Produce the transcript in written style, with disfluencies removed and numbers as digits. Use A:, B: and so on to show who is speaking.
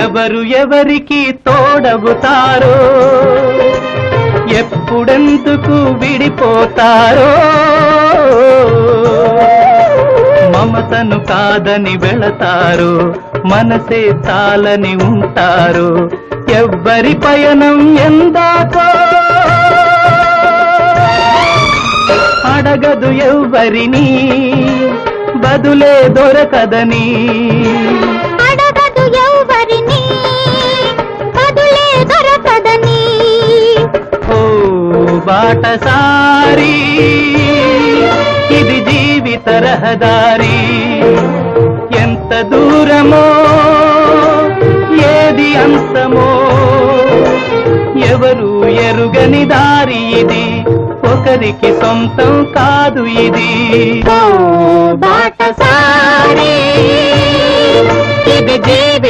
A: ఎవరు ఎవరికి తోడవుతారో, ఎప్పుడెందుకు విడిపోతారో, మమతను కాదని వెళతారు, మనసే తాలని ఉంటారు. ఎవ్వరి పయనం ఎందాకో అడగదు ఎవ్వరిని, బదులే దొరకదని.
B: అడగదు ఎవ్వరిని, బదులే దొరకదని.
A: ఓ బాటసారి, ఇది జీవిత రహదారి. ఎంత దూరమో, ఏది అంతమో, ఎవరు ఎరుగని దారి ఇది, ఒకరికి సొంతం కాదు ఇది.
B: ఓ బాటసారి,
A: ఇది జీవిత